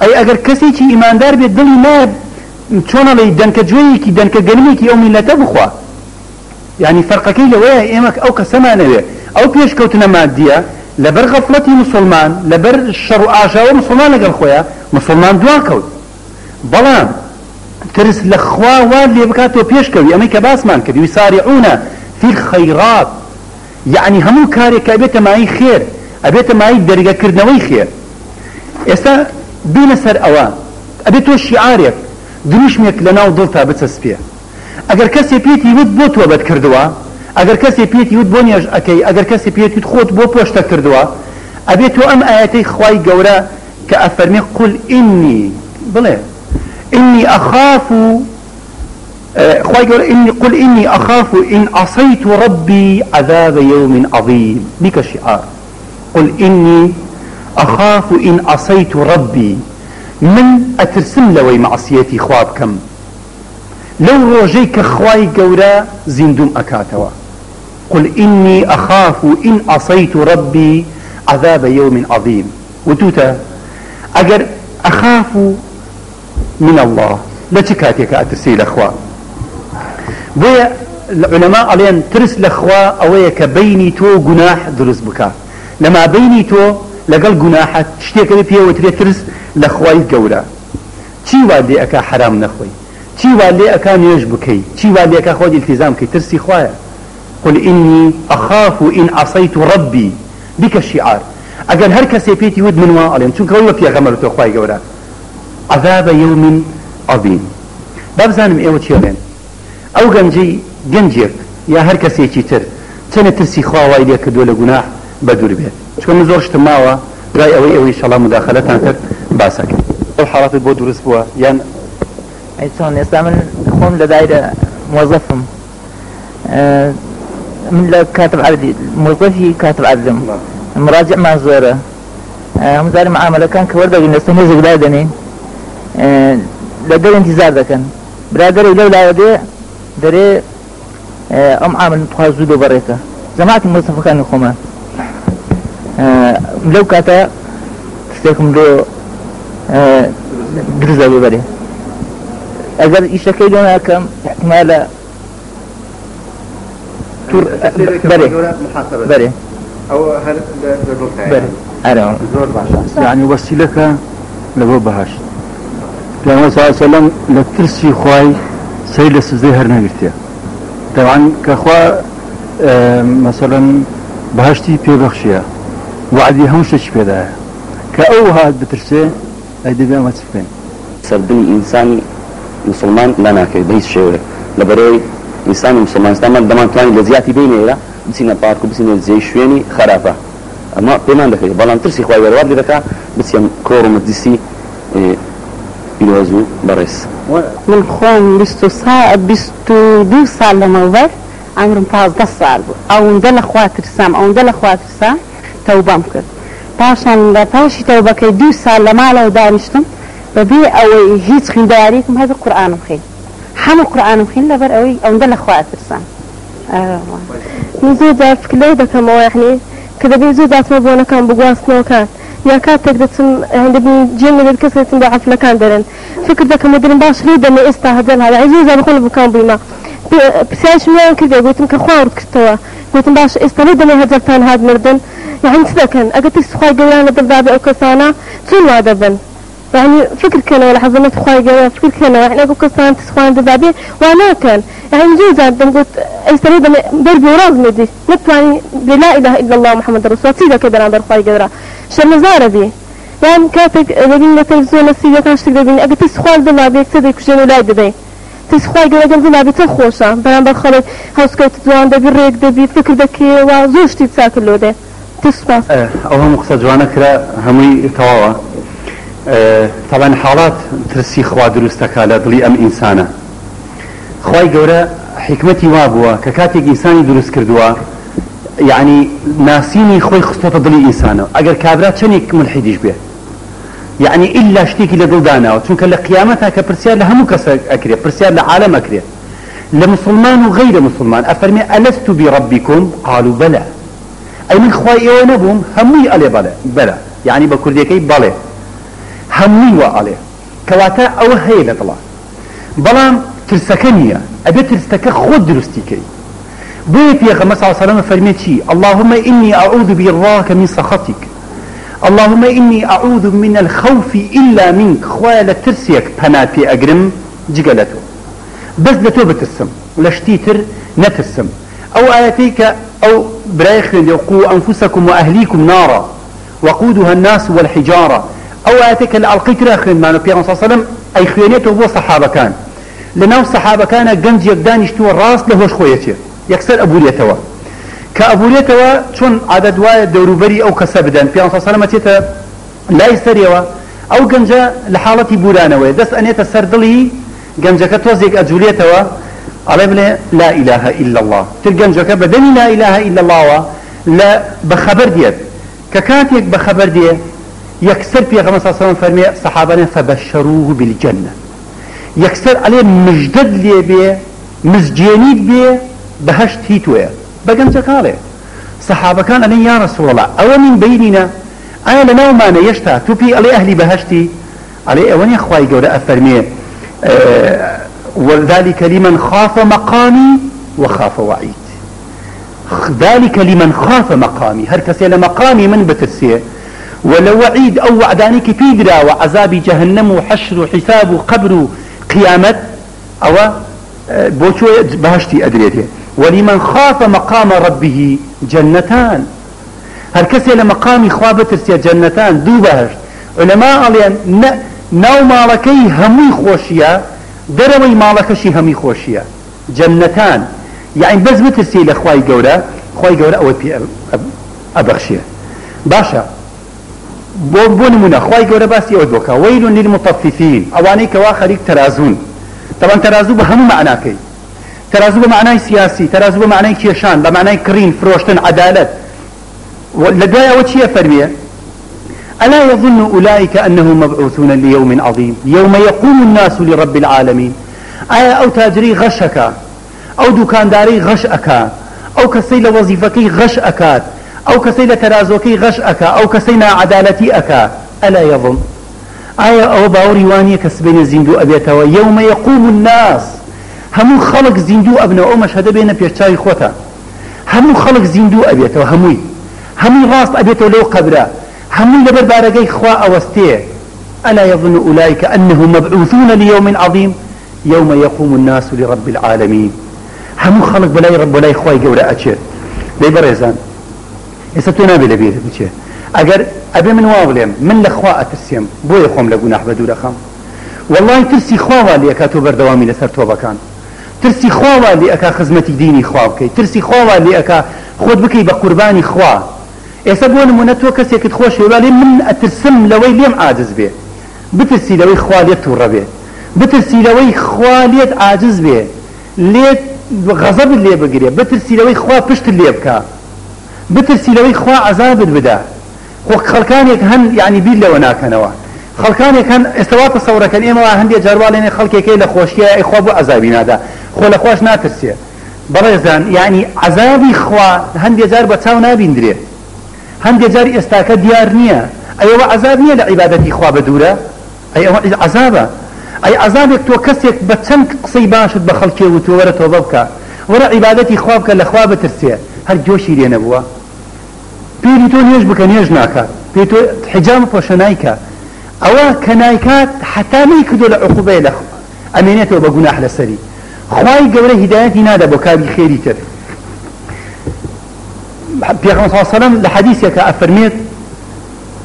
ئەی ئەگەر کەسێکی ئیماندار بێت دڵی نایە چۆنەڵی دەنکە جوێیەکی دەنکە گەرمێکی ئەو میلەتە بخوا يعني فەرقەکەی لەوەیە ئێمە ئەو کەسەمانەوێ ئەو پێشکەوتنە مادیە لەبەر غەفڵەتی مسلمان لەبەر شەڕ و ئاژاوە مسلمان لەگەڵ خۆیان مسلمان دواکەوت بەڵام ترس لە خوا وا لێ بکاتەوە پێشکەوی ئەمەی کە باسمان کردی یسارعون في الخيرات يعني هەموو کارێک ئەبێتە مای خێر ئەبێتە مای دەرگەکردنەوەی خێر ئێستا بینە سەر ئەوە ئەبێت تۆ شیعارێک دروشمێک لەناو دڵتا بچەسپێ ئەگەر کەسێ پێتی وت بۆ تۆ بەد کردووە ئەگەر کەسێ پێتی وت بۆ نێژ ئەەکەی ئەگەر کەسێ پێتی وت خۆت بۆ پۆشتە کردووە ئەبێت تۆ ئەم ئاەتەی خوای گەورە کە ئەفەرمێ قل ئینی بڵێ إني أخاف قل إني أخاف إن عصيت ربي عذاب يوم عظيم بك شعار قل إني أخاف إن عصيت ربي من أترسم لوي معصيتي خوابكم لو روجيك خواي قورا زندوم أكاتوا قل إني أخاف إن عصيت ربي عذاب يوم عظيم وتوتا أجر أخاف من الله لا تكاتيك أترسي الأخوة بويا العلماء عليهم ترس الأخوة أويك بيني تو جناح درس بك لما بيني تو لقل جناح تشتيك بيه وتري ترس الأخوة الجورة تي والي أكا حرام نخوي تي والي أكا نيج بكي تي والي أكا خود التزام كي ترسي خوايا قل إني أخاف إن عصيت ربي بك الشعار أقل هركسي بيتي ود من عليهم شو كوي وكي غمرتو أخوة الجورة عذاب يوم عظيم بابزانم ايوه چيلين او گنجيك يا هر کسی چی تر چنه ترسي خواهی ليه كدو لگناح بدور بيت چون نزورشت ماوا راي اوي ان شاء الله مداخلتان تر باسك الحالات بو درس بوا يعني ايتون يستعمل خوم لدايرة موظفهم من كاتب عبدي موظفي كاتب عبدهم مراجع مع زوره هم زاري معاملة كان كورده قلنا سنوزق دايدني لدر انتظار ذكن برادر إليه لا يدي دري عامل تخازودو بريكا جماعة المصطفى كانوا خما لو كاتا تستيكم لو درزا ببري اگر إشاكي لنا كم احتمال بري او هل بري يعني وسيلك لبو بهاش پیامبر صلی الله علیه وسلم لترسی خوای سیل سزهر نگرتیا طبعا كخوا مثلا بهشتي پی بخشیا وعدی همش چی پیدا كأو هاد بترسي ايدي بما تفين سردني انسان مسلمان لنا كي بيس شيء لبروي انسان مسلمان استعمل دمان تواني لزياتي بيني لا بسينا باركو بسينا زي شويني خرافه اما بيمان دكي بلان ترسي خوای ورد دكا بسيم كورو مدسي بيلوزو برس من خوان بستو دو سال لما وبر عمرم 15 سال او ندل خواتر سام او ندل خواتر سام توبام کرد پاشان لپاشی توبه که 2 سال لما لو دانشتم ببي او هیچ خیداریکم هذا قرآن خیل همه قرآن خیل لبر اوي او ندل خواتر سام نزود فكرة دكم يعني كذا بيزودات مبونا كان بقواصنا وكان يا كاتك دتن عند جيم الكسرة ضعف لكان درن فكر ذاك مدرن باش ريدا ما استهدل هذا عزيز أنا بقول بكان بيما بساش ما كذا قلت لك خوار كستوا قلت باش استريد ما هجرتان هذا مردن يعني سكن أقلت السخاء جوانا بالباب أو كسانا شنو هذا بن يعني فكر كنا ولا حظنا تخاء جوانا فكر كنا يعني أقول كسان تسخاء بالباب وأنا كان يعني جوزا قلت استريد دربي وراز مدي نتواني لا إله إلا الله محمد رسول الله كذا أنا برخاء جوانا شرمزارة بي يعني كاتك لقينا تلفزيون السيدة كانش تقدر بيني أقل تسخوال دلا بيك تدري كشين ولاي دبي تسخوال قوة دلا بي تخوشا بران بخلي هاوس كويت دوان دبي ريك دبي فكر دكي وزوجتي تساكل له ده تسمع أوها مقصد جوانا كرا همي تواوا طبعا حالات ترسي خوا دروستك على ضلي أم إنسانة خواي قورا حكمتي وابوا ككاتك إنساني دروس كردوا يعني ناسيني خوي خصوصا ضلي إنسانه أجر كابرات شنيك ملحديش به يعني إلا شتيك لدل دانا وتشونك لقيامتها كبرسيار لهم كسر أكري برسيار لعالم أكري لمسلمان وغير مسلمان أفرمي ألست بربكم قالوا بلى أي من خواي ونبهم همي ألي بلى يعني بكرديكي بلى همووی وە ئەڵێ کەواتە ئەوە هەیە لە دڵە بەڵام ترسەکە نییە ئەبێت ترسەکە خۆت دروستیکەی بۆیە پێغەمبەر صلی الله علیه وسلم فەرمێ چی اللهم إني أعوذ برضاك من سخطك اللهم إني أعوذ من الخوف إلا منك خويا لترسيك پنات پێ ئەگرم جگە لە تۆ بەس لە تۆ بترسم لە شتی تر نەترسم ئەو ئاەتەی کە ئەو برای خوێندێ قوا أنفسكم وأهليكم نارا وقودها الناس والحجارة أو آياتك اللي ألقيت راخن معنا بيغم صلى الله عليه وسلم أي خوينيته هو صحابة كان لناو صحابة كان جنج يقدان يشتوى الراس لهوش خويته يكسر أبوليتوا كأبوليتوا شون عدد وايد دوروبري أو كسبدان بيغم صلى الله عليه وسلم تيتا لا يستريوا أو جنجا لحالتي بولانوي دس أنيتا سردلي جنجا كتوزيك أجوليتوا على لا إله إلا الله تلقنجا بدني لا إله إلا الله لا بخبر ديت ككاتيك بخبر ديت يكسر في غمس صلى الله عليه وسلم فرمي صحابنا فبشروه بالجنة يكسر عليه مجدد لي بيه مزجينيد بيه بهشت هيتوية بقنجة قاله صحابة كان عليه يا رسول الله أو من بيننا أنا لنا وما نيشتا توبي علي أهلي بهشتي عليه أولي أخوائي قولا فرمي وذلك لمن خاف مقامي وخاف وعيد ذلك لمن خاف مقامي هركسي لمقامي من بترسيه ولو وعيد أو وعدانك بيدرا وعذاب جهنم وحشر وحساب وقبر قيامة أو بوشو بهشتي أدريته ولمن خاف مقام ربه جنتان هركسي لمقام خوابة ترسي جنتان دو بهشت علماء عليان ناو مالكي همي خوشيا دروي مالكشي همي خوشيا جنتان يعني بس بترسي لخواي قورا أول بي أبخشيه باشا بون منا خواي قورا باسي أودوكا ويل للمطففين أواني كوا خريق ترازون طبعا ترازو بهم معناكي ترازو بمعنى سياسي ترازو بمعنى كيشان بمعنى كرين فروشتن عدالة لدوايا وشي فرمية ألا يظن أولئك أنهم مبعوثون ليوم عظيم يوم يقوم الناس لرب العالمين أو تاجري غشكا أو دكانداري غشأكا أو كسيل وظيفكي غشأكات أو كسيل ترازوكي غشأكا أو كسينا عدالتي أكا ألا يظن أو باوري وانية كسبين زندو أبيتوا يوم يقوم الناس همو خلق زندو أبناء أو مشهد بين بيرتاي خوتا همو خلق زندو أبيتوا همي راست أبيتوا لو قبرا همي لبر بارقي خوا أوستيه ألا يظن أولئك أنهم مبعوثون ليوم عظيم يوم يقوم الناس لرب العالمين همو خلق بلاي رب بلاي خواي قولا أتشير لي بريزان يستونا بلا بيت بچه اگر ابي من واولم من لخوا اترسيم بو يخوم لغناح بدو لخم والله ترسي خوا والي اكاتو بردوامي لسر توبه كان ترسي خوا والي اكا خدمتي ديني خوا بكي ترسي خوا والي اكا خود بكي بقرباني خوا يسبون منتو كسيك تخوش يبالي من اترسم لوي ليم عاجز به بترسي لوي خواليت وربه بترسي لوي خواليت عاجز به ليت غضب اللي بقريه بترسي لوي خوا پشت اللي بكا بترسي لوي خوا عذاب البدا خلقانك هن يعني بيل لو ناكنوا خلقانك هن استوات تصور كان ايما هندي جروالين خلقك كي لخوشيا اخوا بو عذابي نادا خو لخوش ناترسي برزان يعني عذابي خوا هندي جار بتاو نابيندري هندي جار استاك ديار نيه ايوا عذاب نيه لعبادتي خوا بدوره ايوا عذابه اي عذابك تو كسك بتشنك قصي باشد بخلقي وتورة وضبك ورا عبادتي خوابك لخوا بترسي هل جوشي لي نبوه بيري تو نيج بك نيج ناكا بيري تو حجام بوشنايكا او كنايكات حتى ما يكدو لعقوبه لخ امينته بغناح لسري خواي قبل هدايتي نادى بكابي خيري تر بيغمبر صلى الله عليه وسلم لحديثك افرميت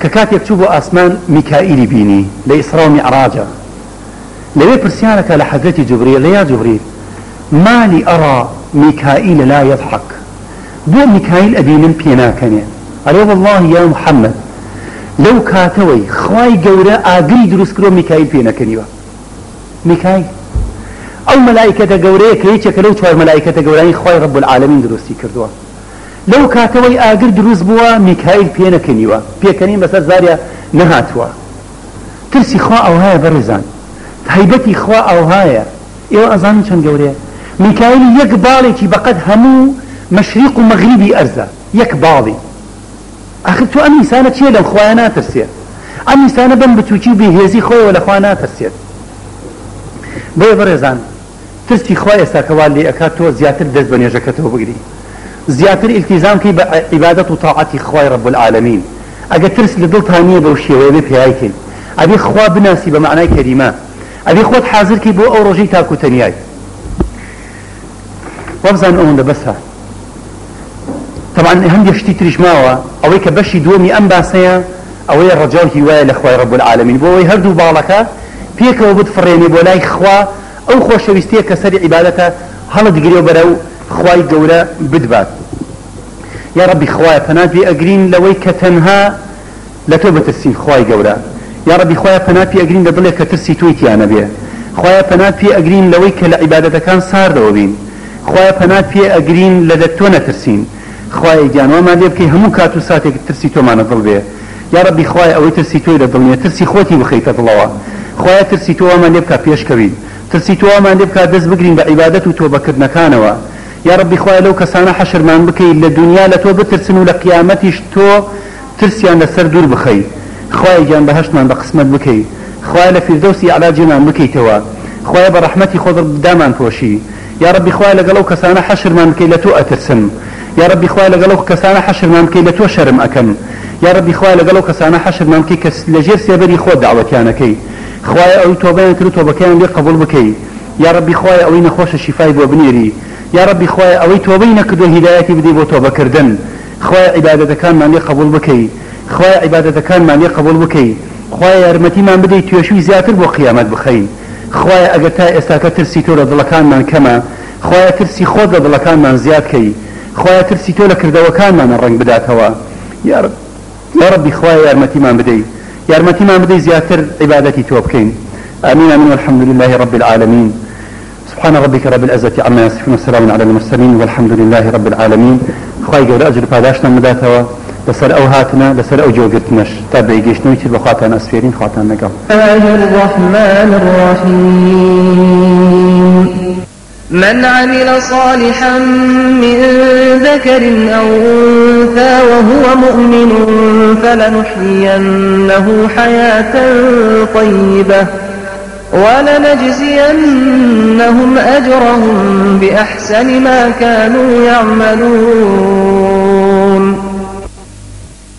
ككات يكتبوا اسمان ميكائيل بيني لإسراء معراجا لو برسيانك لحضرتي جبريل يا جبريل ما لي ارى ميكائيل لا يضحك بو ميكائيل ابينم بيناكني قال والله يا محمد لو كاتوي خواي قورا اقري دروس كرو ميكائيل بيناكني ميكائيل او ملائكة قورا كيتشك لو توار ملائكة قورا خواي رب العالمين دروسي كردوا لو كاتوي اقر دروس بوا ميكائيل بيناكني بيكني بس زاريا نهاتوا ترسي خوا او هاي برزان هيبتي خوا او هاي ايو ازان شن قورا ميكائيل يقبالي كي بقد همو مشرق ومغربي أرزا يكباضي أخذ تو أمي سانة شيء لو خوانا ترسيه ئەم ئینسانە بەم بچووکی و بێهێزی خۆیەوە لە خوا ناترسێت. بۆیە بەڕێزان ترسی خوا ئێستا کەوا لێ ئەکات تۆ زیاتر دەست بە نوێژەکەتەوە بگری، زیاتر ئیلتیزامکەی بە عیبادەت و تاعەتی خوای رب العالمین. ئەگەر ترس لە دڵتان نییە بەو شێوەیە بێ پێیاکەی، ئەبێ خوا بناسی بە معنای کەریمە، ئەبێ خۆت حازرکەی بۆ ئەو ڕۆژەی تاکو تەنیای. وەبزان ئەوەندە بەسە. طبعا هەندێک شتی تریش ماوە، ئەوەی کە بەشی دووەمی ئەم باسەیە ئەوەی ڕەجاو هیوایە لە خوای رب العالمین، بۆ ئەوەی هەردوو باڵەکە پێکەوە بتفڕێنێ بۆ لای خوا ئەو خۆشەویستیە کە سەری عیبادەتە هەڵەدگرێ بەرەو خوای گەورە بدبات. یا ربی خوای پەنات بێ ئەگرین لەوەی کە تەنها لە تۆ بترسین خوای گەورە. یا ربی خوای پەنات بێ ئەگرین لە دڵێک کە ترسی تۆی تیانە بێ. خوای پەنات بێ ئەگرین لەوەی کە لە عیبادەتەکان ساردەوە بین. خوای پەنات بێ ئەگرین لە دەتۆ نەترسین. خوای گیانوەمان لێ بکەی هەموو کات و ساتێک ترسی تۆمانە دڵ بێ. یا ربی خوای ئەوەی ترسی تۆی لە دڵ نییە، ترسی خۆتی بخەیتە دڵەوە. خوای ترسی تۆمان لێ بکە پێشکەوین، ترسی تۆمان لێ بکە دەست بگرین بە عیبادەت و تۆبەکردنەکانەوە. یا ربی خوای لەو کەسانە حەشرمان بکەی لە دنیا لە تۆ بترسن و لە قیامەتیش تۆ ترسیان لەسەر دوور بخەی. خوای گیان بەهەشتمان بە قسمەت بکەی، خوای لە فیردەوسی ئەعلا جێمان بکەیتەوە، خوای بە ڕەحمەتی خۆت بدامان پۆشی. یا ربی خوای لەگەڵ ئەو کەسانە حەشرمان بکەی لە تۆ ئەترسن. یا ربی خوای لەگەڵ ئەو کەسانە حەشرمان بکەی لە تۆ شەرم ئەکەن. یا ربی خوای لەگەڵ ئەو کەسانە حەشرمان بکەی کە لەژێر سێبەری خۆت داوەتیانەکەی. خوای ئەوەی تۆبەیان کرد و تۆبەکەیان لێ قبول بکەی. یا ربی خوای ئەوەی نەخۆشە شیفای بۆ بنێری. یا ربی خوای ئەوەی تۆبەی نەکردو هیدایەتی بدەی بۆ تۆبەکردن. خوای عیبادەتەکانمان لێ قبول بکەی، خوای عیبادەتەکانمان لێ قبول بکەی. خوای یارمەتیمان بدەی توێشوی زیاتر بۆ قیامەت بخەین. خوای ئەگەر تا ئێستاکە ترسی تۆ لە دڵەکانمان کەمە، خوای ترسی خۆت لە دڵەکانمان زیاد کەی، خوای ترسی تۆ لە کردەوەکانمان ڕەنگ بداتەوە. یا ربی خوای یارمەتیمان بدەی، یارمەتیمان بدەی زیاتر عیبادەتی تۆ بکەین. آمين آمين والحمد لله رب العالمين. سبحان ربك رب العزة عما يصفون وسلام على المرسلين والحمد لله رب العالمين. خواهي قول أجر پاداشنا مداتوا لسر أو هاتنا لسر أو جوگرتنش تا بيگشنوی تر بخواتان أسفيرين خواتان نقل. الرحمن الرحيم. من عمل صالحا من ذكر أو أنثى وهو مؤمن فلنحيينه حياة طيبة ولنجزينهم أجرهم بأحسن ما كانوا يعملون.